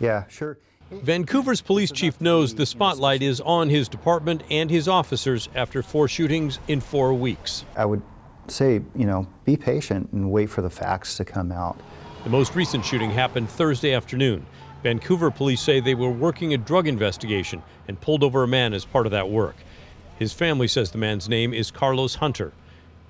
Yeah, sure. Vancouver's police chief knows the spotlight is on his department and his officers after 4 shootings in 4 weeks. I would say, be patient and wait for the facts to come out. The most recent shooting happened Thursday afternoon. Vancouver police say they were working a drug investigation and pulled over a man as part of that work. His family says the man's name is Carlos Hunter.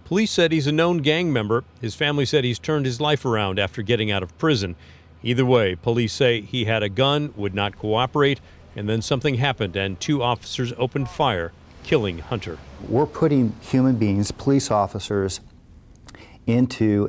Police said he's a known gang member. His family said he's turned his life around after getting out of prison. Either way, police say he had a gun, would not cooperate, and then something happened and 2 officers opened fire, killing Hunter. We're putting human beings, police officers, into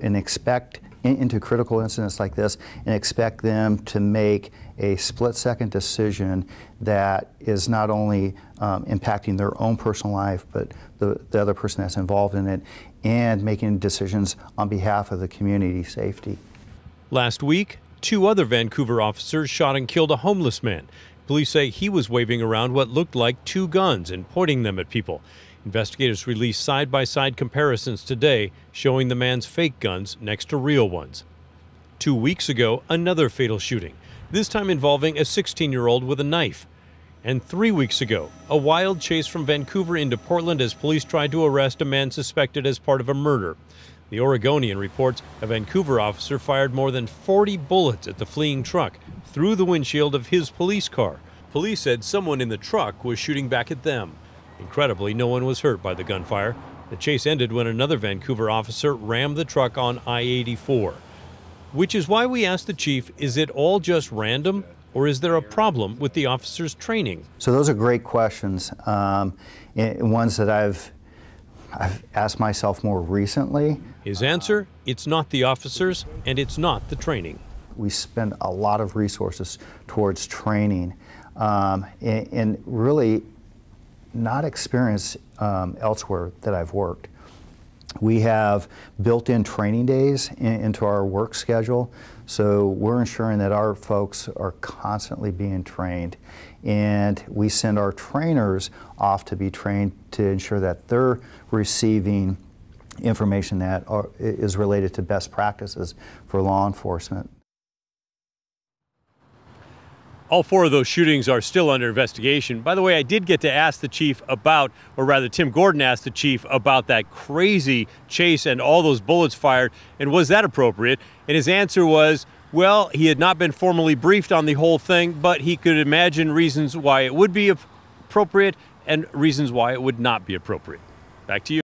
critical incidents like this and expect them to make a split-second decision that is not only impacting their own personal life, but the other person that's involved in it, and making decisions on behalf of the community safety. Last week, 2 other Vancouver officers shot and killed a homeless man. Police say he was waving around what looked like 2 guns and pointing them at people. Investigators released side-by-side comparisons today showing the man's fake guns next to real ones. 2 weeks ago, another fatal shooting, this time involving a 16-year-old with a knife. And 3 weeks ago, a wild chase from Vancouver into Portland as police tried to arrest a man suspected as part of a murder. The Oregonian reports a Vancouver officer fired more than 40 bullets at the fleeing truck through the windshield of his police car. Police said someone in the truck was shooting back at them. Incredibly, no one was hurt by the gunfire. The chase ended when another Vancouver officer rammed the truck on I-84. Which is why we asked the chief, is it all just random, or is there a problem with the officers' training? So those are great questions, ones that I've asked myself more recently. His answer, it's not the officers and it's not the training. We spend a lot of resources towards training and really not experienced elsewhere that I've worked. We have built-in training days into our work schedule, so we're ensuring that our folks are constantly being trained, and we send our trainers off to be trained to ensure that they're receiving information that is related to best practices for law enforcement. All 4 of those shootings are still under investigation. By the way, I did get to ask the chief about, or rather Tim Gordon asked the chief about that crazy chase and all those bullets fired, and was that appropriate? And his answer was, well, he had not been formally briefed on the whole thing, but he could imagine reasons why it would be appropriate and reasons why it would not be appropriate. Back to you.